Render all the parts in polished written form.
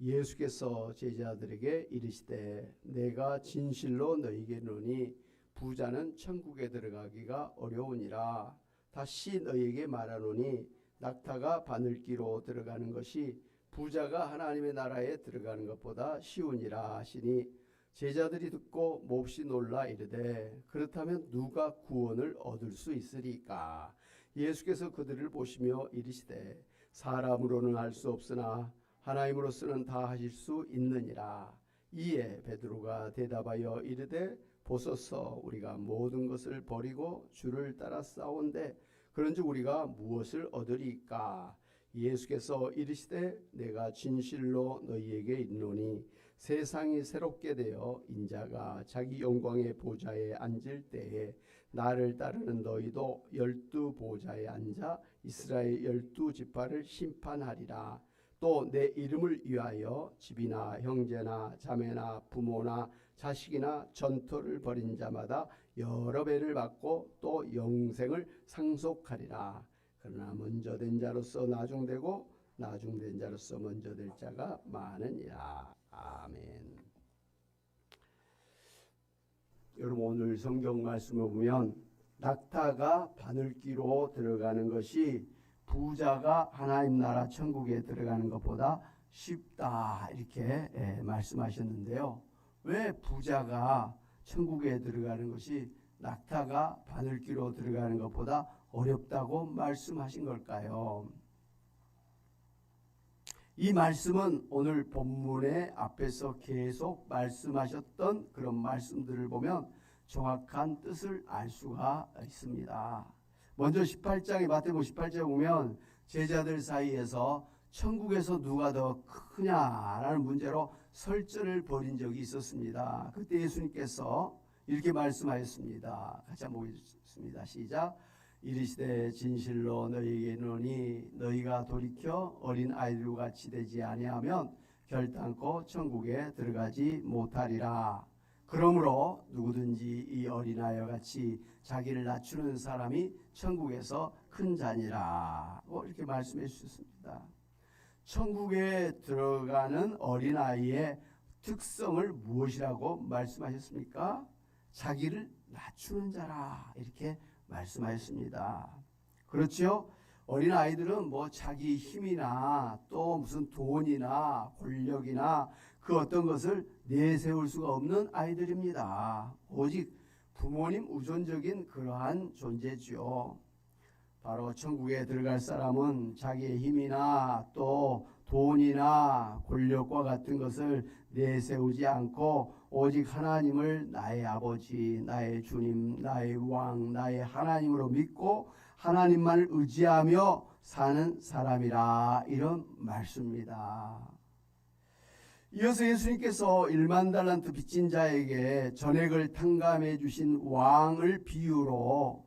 예수께서 제자들에게 이르시되 내가 진실로 너희에게 이르노니 부자는 천국에 들어가기가 어려우니라. 다시 너희에게 말하노니 낙타가 바늘기로 들어가는 것이 부자가 하나님의 나라에 들어가는 것보다 쉬우니라 하시니 제자들이 듣고 몹시 놀라 이르되 그렇다면 누가 구원을 얻을 수 있으리까? 예수께서 그들을 보시며 이르시되 사람으로는 할 수 없으나 하나님으로서는 다 하실 수 있느니라. 이에 베드로가 대답하여 이르되 보소서 우리가 모든 것을 버리고 주를 따라 싸운데 그런즉 우리가 무엇을 얻으리까? 예수께서 이르시되 내가 진실로 너희에게 이르노니 세상이 새롭게 되어 인자가 자기 영광의 보좌에 앉을 때에 나를 따르는 너희도 12 보좌에 앉아 이스라엘 12지파를 심판하리라. 또 내 이름을 위하여 집이나 형제나 자매나 부모나 자식이나 전토를 벌인 자마다 여러 배를 받고 또 영생을 상속하리라. 그러나 먼저 된 자로서 나중되고 나중된 자로서 먼저 될 자가 많으니라. 아멘. 여러분 오늘 성경 말씀을 보면 낙타가 바늘기로 들어가는 것이 부자가 하나님 나라 천국에 들어가는 것보다 쉽다 이렇게 말씀하셨는데요. 왜 부자가 천국에 들어가는 것이 낙타가 바늘기로 들어가는 것보다 어렵다고 말씀하신 걸까요? 이 말씀은 오늘 본문의 앞에서 계속 말씀하셨던 그런 말씀들을 보면 정확한 뜻을 알 수가 있습니다. 먼저 18장에 마태복음 18장에 보면 제자들 사이에서 천국에서 누가 더 크냐라는 문제로 설전을 벌인 적이 있었습니다. 그때 예수님께서 이렇게 말씀하셨습니다. 같이 한번 보겠습니다. 시작. 이르시되 진실로 너희에게 이르노니 너희가 돌이켜 어린 아이들과 같이 되지 아니하면 결단코 천국에 들어가지 못하리라. 그러므로 누구든지 이 어린아이와 같이 자기를 낮추는 사람이 천국에서 큰 자니라. 이렇게 말씀해 주셨습니다. 천국에 들어가는 어린아이의 특성을 무엇이라고 말씀하셨습니까? 자기를 낮추는 자라 이렇게 말씀하셨습니다. 그렇죠? 어린아이들은 뭐 자기 힘이나 또 무슨 돈이나 권력이나 그 어떤 것을 내세울 수가 없는 아이들입니다. 오직 부모님 우선적인 그러한 존재죠. 바로 천국에 들어갈 사람은 자기의 힘이나 또 돈이나 권력과 같은 것을 내세우지 않고 오직 하나님을 나의 아버지, 나의 주님, 나의 왕, 나의 하나님으로 믿고 하나님만을 의지하며 사는 사람이라 이런 말씀입니다. 이어서 예수님께서 1만 달란트 빚진 자에게 전액을 탕감해 주신 왕을 비유로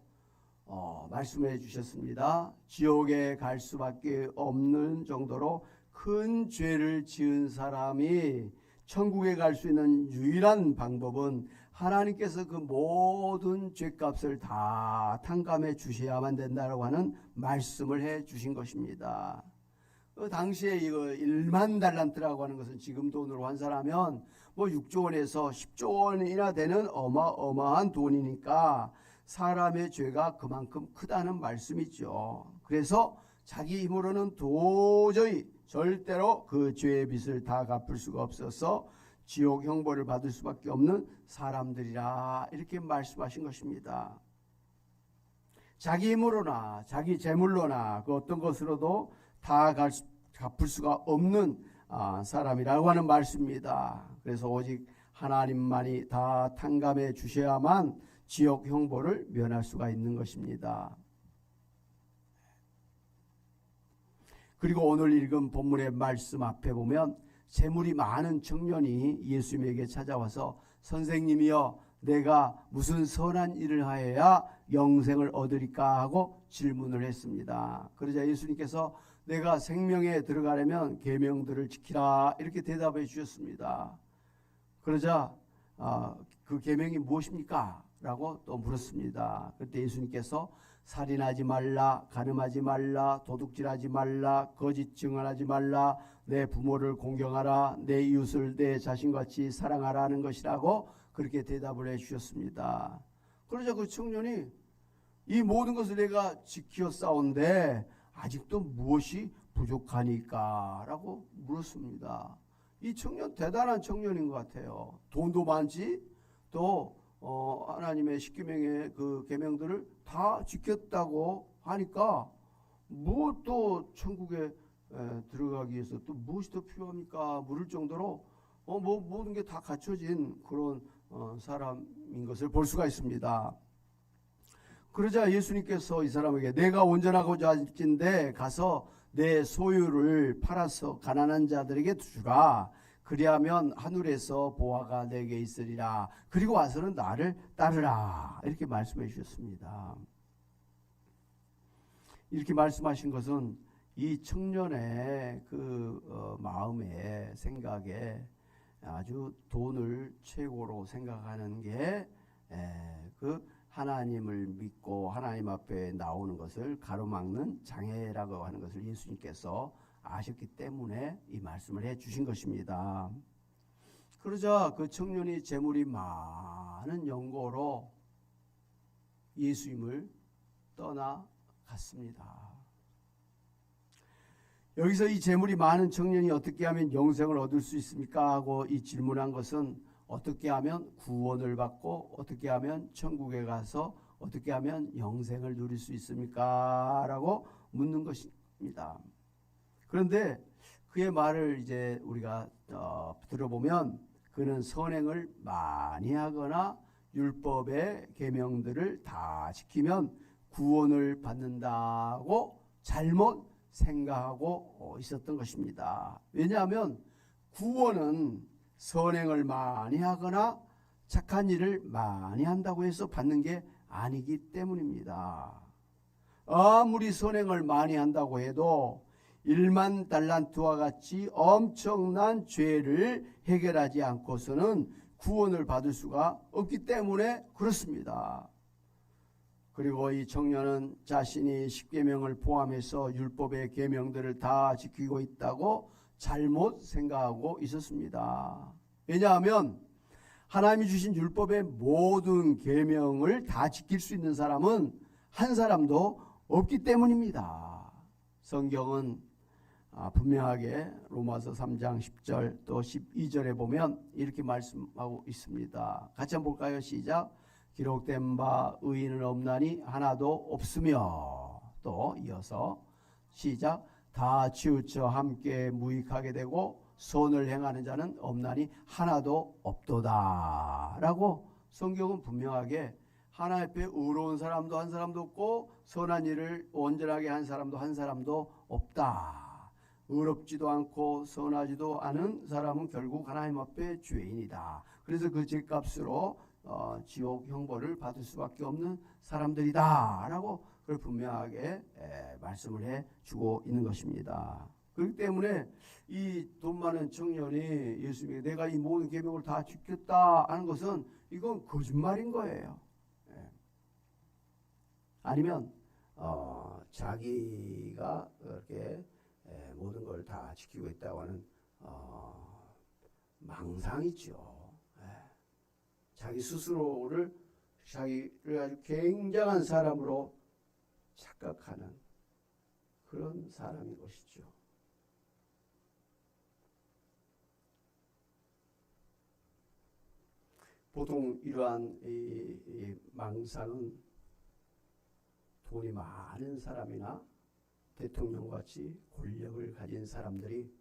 말씀해 주셨습니다. 지옥에 갈 수밖에 없는 정도로 큰 죄를 지은 사람이 천국에 갈 수 있는 유일한 방법은 하나님께서 그 모든 죄값을 다 탕감해 주셔야만 된다고 하는 말씀을 해 주신 것입니다. 그 당시에 이거 1만 달란트라고 하는 것은 지금 돈으로 환산하면 뭐 6조 원에서 10조 원이나 되는 어마어마한 돈이니까 사람의 죄가 그만큼 크다는 말씀이죠. 그래서 자기 힘으로는 도저히 절대로 그 죄의 빚을 다 갚을 수가 없어서 지옥 형벌을 받을 수밖에 없는 사람들이라 이렇게 말씀하신 것입니다. 자기 힘으로나 자기 재물로나 그 어떤 것으로도 다 갚을 수가 없는 사람이라고 하는 말씀입니다. 그래서 오직 하나님만이 다 탕감해 주셔야만 지옥 형벌을 면할 수가 있는 것입니다. 그리고 오늘 읽은 본문의 말씀 앞에 보면 재물이 많은 청년이 예수님에게 찾아와서 선생님이여 내가 무슨 선한 일을 하여야 영생을 얻으리까 하고 질문을 했습니다. 그러자 예수님께서 내가 생명에 들어가려면 계명들을 지키라 이렇게 대답해 주셨습니다. 그러자 그 계명이 무엇입니까? 라고 또 물었습니다. 그때 예수님께서 살인하지 말라, 간음하지 말라, 도둑질하지 말라, 거짓 증언하지 말라, 내 부모를 공경하라, 내 이웃을 내 자신같이 사랑하라는 것이라고 그렇게 대답을 해 주셨습니다. 그러자 그 청년이 이 모든 것을 내가 지켜 싸운데 아직도 무엇이 부족하니까? 라고 물었습니다. 이 청년 대단한 청년인 것 같아요. 돈도 많지, 또 하나님의 십계명의 그 계명들을 다 지켰다고 하니까 뭐 또 천국에 들어가기 위해서 또 무엇이 더 필요합니까? 물을 정도로 뭐 모든 게 다 갖춰진 그런 사람인 것을 볼 수가 있습니다. 그러자 예수님께서 이 사람에게 내가 온전하고자 할진대 가서 내 소유를 팔아서 가난한 자들에게 주라. 그리하면 하늘에서 보화가 내게 있으리라. 그리고 와서는 나를 따르라. 이렇게 말씀해 주셨습니다. 이렇게 말씀하신 것은 이 청년의 그 마음에 생각에 아주 돈을 최고로 생각하는 게 그 하나님을 믿고 하나님 앞에 나오는 것을 가로막는 장애라고 하는 것을 예수님께서 아셨기 때문에 이 말씀을 해 주신 것입니다. 그러자 그 청년이 재물이 많은 연고로 예수님을 떠나갔습니다. 여기서 이 재물이 많은 청년이 어떻게 하면 영생을 얻을 수 있습니까? 하고 이 질문한 것은 어떻게 하면 구원을 받고 어떻게 하면 천국에 가서 어떻게 하면 영생을 누릴 수 있습니까? 라고 묻는 것입니다. 그런데 그의 말을 이제 우리가 들어보면 그는 선행을 많이 하거나 율법의 계명들을 다 지키면 구원을 받는다고 잘못 생각하고 있었던 것입니다. 왜냐하면 구원은 선행을 많이 하거나 착한 일을 많이 한다고 해서 받는 게 아니기 때문입니다. 아무리 선행을 많이 한다고 해도 1만 달란트와 같이 엄청난 죄를 해결하지 않고서는 구원을 받을 수가 없기 때문에 그렇습니다. 그리고 이 청년은 자신이 십계명을 포함해서 율법의 계명들을 다 지키고 있다고 잘못 생각하고 있었습니다. 왜냐하면 하나님이 주신 율법의 모든 계명을 다 지킬 수 있는 사람은 한 사람도 없기 때문입니다. 성경은 분명하게 로마서 3장 10절 또 12절에 보면 이렇게 말씀하고 있습니다. 같이 한번 볼까요? 시작. 기록된 바 의인은 없나니 하나도 없으며, 또 이어서 시작. 다 치우쳐 함께 무익하게 되고 선을 행하는 자는 없나니 하나도 없도다 라고 성경은 분명하게 하나님 앞에 의로운 사람도 한 사람도 없고 선한 일을 온전하게 한 사람도 한 사람도 없다. 의롭지도 않고 선하지도 않은 사람은 결국 하나님 앞에 죄인이다. 그래서 그 죄값으로 지옥 형벌을 받을 수밖에 없는 사람들이다 라고 그걸 분명하게 말씀을 해주고 있는 것입니다. 그렇기 때문에 이 돈 많은 청년이 예수님에게 내가 이 모든 계명을 다 지켰다 하는 것은 이건 거짓말인 거예요. 아니면 자기가 그렇게 모든 걸 다 지키고 있다고 하는 망상이죠. 자기 스스로를 자기를 아주 굉장한 사람으로 착각하는 그런 사람인 것이죠. 보통 이러한 이 망상은 돈이 많은 사람이나 대통령같이 권력을 가진 사람들이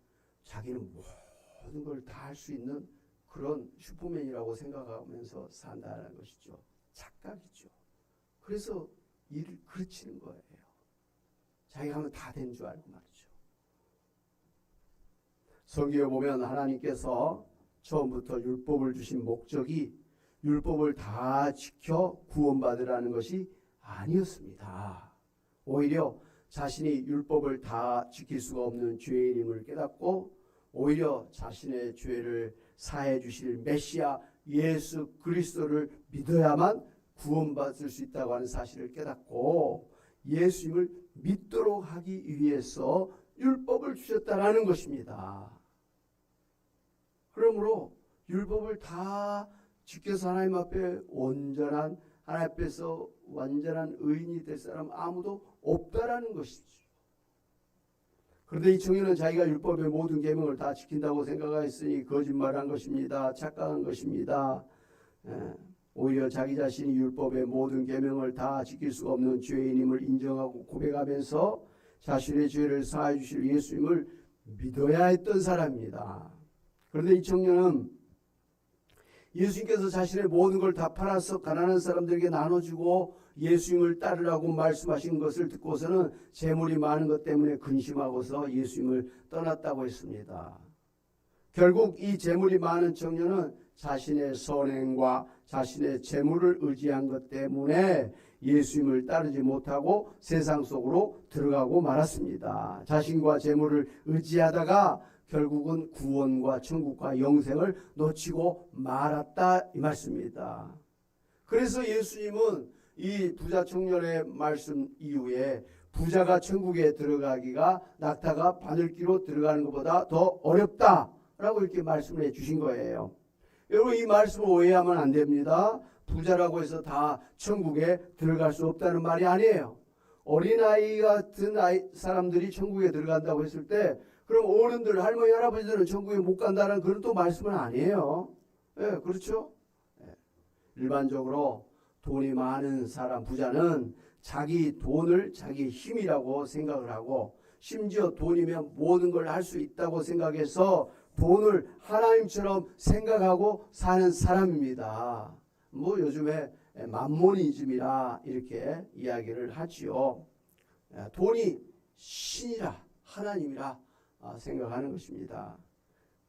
자기는 모든 걸 다 할 수 있는 그런 슈퍼맨이라고 생각하면서 산다는 것이죠. 착각이죠. 그래서 일을 그르치는 거예요. 자기가 하면 다 된 줄 알고 말이죠. 성경에 보면 하나님께서 처음부터 율법을 주신 목적이 율법을 다 지켜 구원받으라는 것이 아니었습니다. 오히려 자신이 율법을 다 지킬 수가 없는 죄인임을 깨닫고 오히려 자신의 죄를 사해 주실 메시아 예수 그리스도를 믿어야만 구원받을 수 있다고 하는 사실을 깨닫고 예수님을 믿도록 하기 위해서 율법을 주셨다라는 것입니다. 그러므로 율법을 다 지켜서 하나님 앞에 온전한, 하나님 앞에서 완전한 의인이 될 사람 아무도 없다라는 것이죠. 그런데 이 청년은 자기가 율법의 모든 계명을 다 지킨다고 생각했으니 거짓말한 것입니다. 착각한 것입니다. 오히려 자기 자신이 율법의 모든 계명을 다 지킬 수가 없는 죄인임을 인정하고 고백하면서 자신의 죄를 사하여 주실 예수님을 믿어야 했던 사람입니다. 그런데 이 청년은 예수님께서 자신의 모든 걸 다 팔아서 가난한 사람들에게 나눠주고 예수님을 따르라고 말씀하신 것을 듣고서는 재물이 많은 것 때문에 근심하고서 예수님을 떠났다고 했습니다. 결국 이 재물이 많은 청년은 자신의 선행과 자신의 재물을 의지한 것 때문에 예수님을 따르지 못하고 세상 속으로 들어가고 말았습니다. 자신과 재물을 의지하다가 결국은 구원과 천국과 영생을 놓치고 말았다 이 말씀입니다. 그래서 예수님은 이 부자 청년의 말씀 이후에 부자가 천국에 들어가기가 낙타가 바늘기로 들어가는 것보다 더 어렵다라고 이렇게 말씀을 해주신 거예요. 여러분 이 말씀을 오해하면 안 됩니다. 부자라고 해서 다 천국에 들어갈 수 없다는 말이 아니에요. 어린아이 같은 사람들이 천국에 들어간다고 했을 때 그럼 어른들, 할머니, 할아버지들은 천국에 못 간다는 그런 또 말씀은 아니에요. 예, 그렇죠? 일반적으로 돈이 많은 사람, 부자는 자기 돈을 자기 힘이라고 생각을 하고 심지어 돈이면 모든 걸 할 수 있다고 생각해서 돈을 하나님처럼 생각하고 사는 사람입니다. 뭐 요즘에 맘모니즘이라 이렇게 이야기를 하지요. 돈이 신이라 하나님이라 생각하는 것입니다.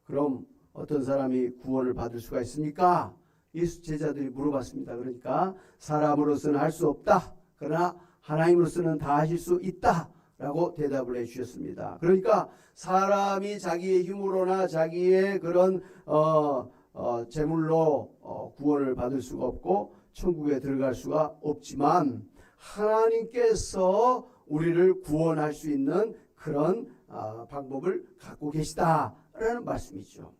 그럼 어떤 사람이 구원을 받을 수가 있습니까? 예수 제자들이 물어봤습니다. 그러니까 사람으로서는 할 수 없다. 그러나 하나님으로서는 다 하실 수 있다. 라고 대답을 해주셨습니다. 그러니까 사람이 자기의 힘으로나 자기의 그런 재물로 구원을 받을 수가 없고 천국에 들어갈 수가 없지만 하나님께서 우리를 구원할 수 있는 그런 방법을 갖고 계시다라는 말씀이죠.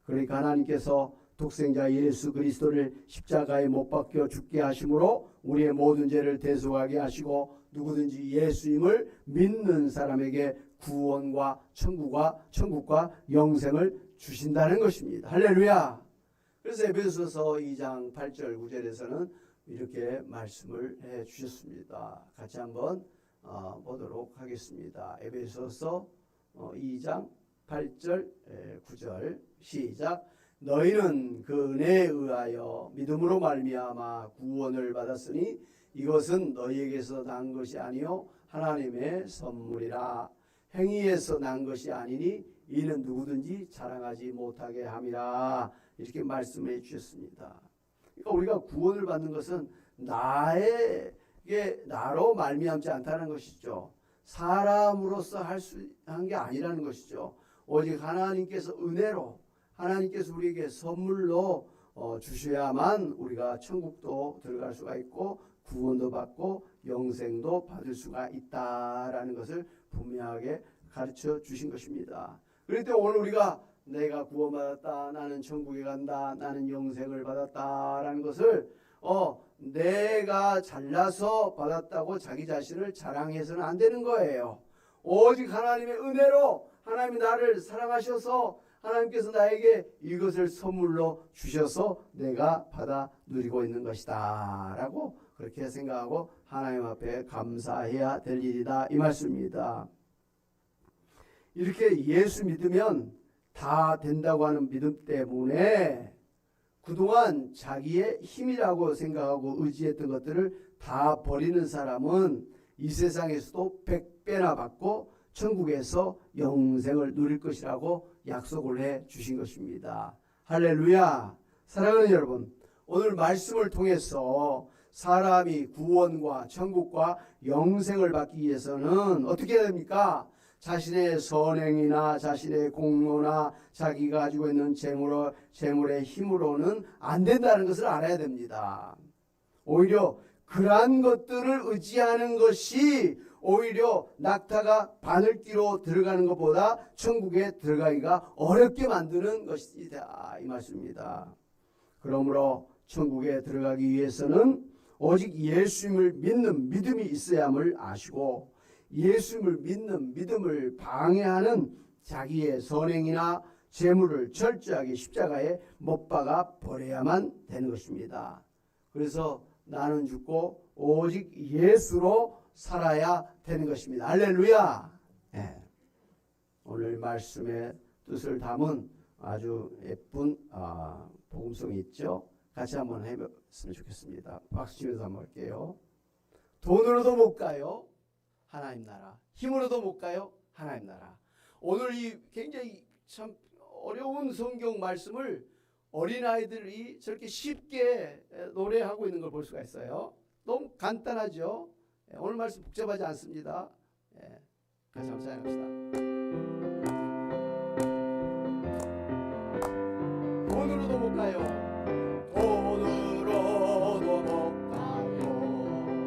그러니까 하나님께서 독생자 예수 그리스도를 십자가에 못 박혀 죽게 하심으로 우리의 모든 죄를 대속하게 하시고 누구든지 예수님을 믿는 사람에게 구원과 천국과 영생을 주신다는 것입니다. 할렐루야. 그래서 에베소서 2장 8절 9절에서는 이렇게 말씀을 해 주셨습니다. 같이 한번 보도록 하겠습니다. 에베소서 2장 8절 9절 시작. 너희는 그 은혜에 의하여 믿음으로 말미암아 구원을 받았으니 이것은 너희에게서 난 것이 아니요 하나님의 선물이라. 행위에서 난 것이 아니니 이는 누구든지 자랑하지 못하게 함이라. 이렇게 말씀해 주셨습니다. 그러니까 우리가 구원을 받는 것은 나로 말미암지 않다는 것이죠. 사람으로서 한 게 아니라는 것이죠. 오직 하나님께서 은혜로 하나님께서 우리에게 선물로 주셔야만 우리가 천국도 들어갈 수가 있고 구원도 받고 영생도 받을 수가 있다라는 것을 분명하게 가르쳐 주신 것입니다. 그럴 때 오늘 우리가 내가 구원받았다, 나는 천국에 간다, 나는 영생을 받았다라는 것을 내가 잘나서 받았다고 자기 자신을 자랑해서는 안 되는 거예요. 오직 하나님의 은혜로 하나님이 나를 사랑하셔서 하나님께서 나에게 이것을 선물로 주셔서 내가 받아 누리고 있는 것이다 라고 그렇게 생각하고 하나님 앞에 감사해야 될 일이다 이 말씀입니다. 이렇게 예수 믿으면 다 된다고 하는 믿음 때문에 그동안 자기의 힘이라고 생각하고 의지했던 것들을 다 버리는 사람은 이 세상에서도 100배나 받고 천국에서 영생을 누릴 것이라고 약속을 해 주신 것입니다. 할렐루야. 사랑하는 여러분, 오늘 말씀을 통해서 사람이 구원과 천국과 영생을 받기 위해서는 어떻게 해야 됩니까? 자신의 선행이나 자신의 공로나 자기가 가지고 있는 재물의 힘으로는 안 된다는 것을 알아야 됩니다. 오히려 그러한 것들을 의지하는 것이 오히려 낙타가 바늘귀로 들어가는 것보다 천국에 들어가기가 어렵게 만드는 것이다, 이 말씀입니다. 그러므로 천국에 들어가기 위해서는 오직 예수님을 믿는 믿음이 있어야 함을 아시고, 예수님을 믿는 믿음을 방해하는 자기의 선행이나 재물을 철저하게 십자가에 못 박아 버려야만 되는 것입니다. 그래서 나는 죽고 오직 예수로 살아야 되는 것입니다. 할렐루야. 네. 오늘 말씀의 뜻을 담은 아주 예쁜 복음성이 있죠. 같이 한번 해봤으면 좋겠습니다. 박수 치면서 한번 할게요. 돈으로도 못 가요, 하나님 나라. 힘으로도 못 가요, 하나님 나라. 오늘 이 굉장히 참 어려운 성경 말씀을 어린아이들이 저렇게 쉽게 노래하고 있는 걸 볼 수가 있어요. 너무 간단하죠. 오늘 말씀 복잡하지 않습니다. 같이 한번 찬양합시다. 돈으로도 못 가요, 돈으로도 못 가요,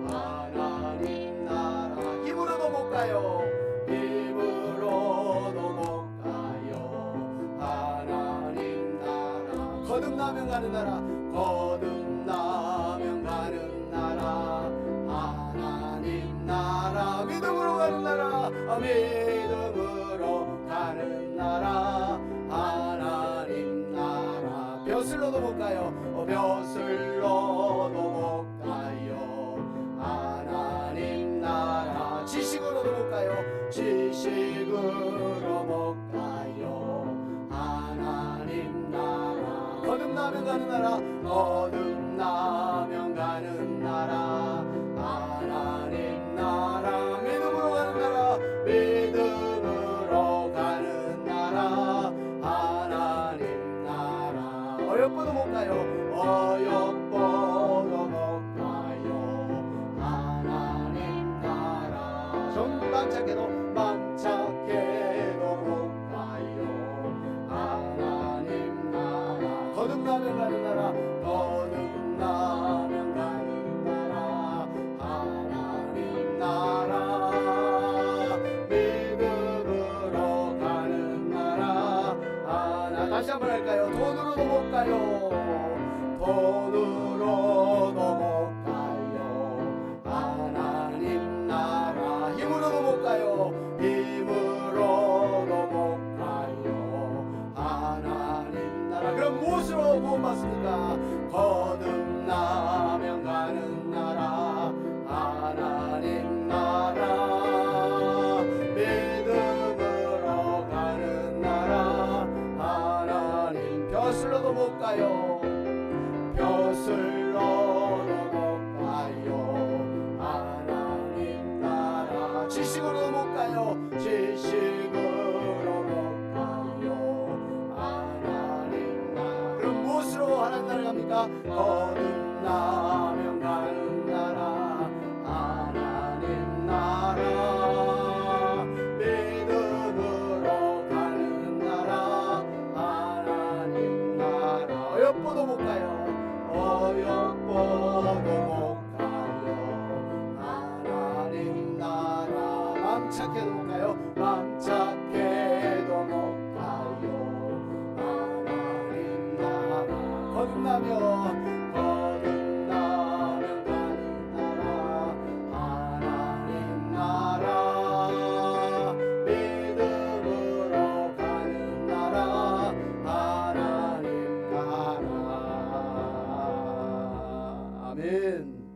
하나님 나라. 힘으로도 못 가요, 힘으로도 못 가요, 하나님 나라. 거듭나면 가는 나라, 거듭나면 가는 나라, 하나님 나라. 믿음으로 가는 나라, 믿음으로 가는 나라, 하나님 나라. 벼슬로도 못 가요, 벼슬로도 못 가요, 하나님 나라. 지식으로도 못 가요, 지식으로 못 가요, 하나님 나라. 거듭나면 가는 나라, 거듭나면 가는 나라, 하나님 나라. 믿음으로 가는 나라, 믿음으로 가는 나라, 하나님 나라. 어여뻐도 못 가요, 어여뻐도 못 가요, 하나님 나라. 좀 맘착해도 맘착해도 못 가요, 하나님 나라. 거듭나면 가는 나라, 거듭나면 가는 나라, 하나님 나라. 믿음으로 가는 나라, 하나. 다시 한번 할까요? 돈으로도 못 가요, 돈으로도 못 가요, 하나님 나라. 힘으로도 못 가요, 힘으로도 못 가요, 하나님 나라. 그럼 무엇으로 구원받습니까? 거듭나면 가는 나라, 하나님 나라. 믿음으로 가는 나라, 하나님. 벼슬로도 못 가요, 벼슬로도 못 가요, 하나님 나라. 지식으로도 못 가요, 지식으로 못 가요, 하나님 나라. 그럼 무엇으로 하나님 나라 갑니까? 거듭나면 가는 나라, 하나님 나라. 믿음으로 가는 나라, 하나님 나라. 어여뻐도 못 가요, 어여뻐도 못 가요, 하나님 나라. 맘착해도 못 가요, 맘착해도 못 가요, 하나님 나라. 거듭나면 가는 나라, 하나님 나라. 믿음으로 가는 나라, 하나님 나라. 아멘.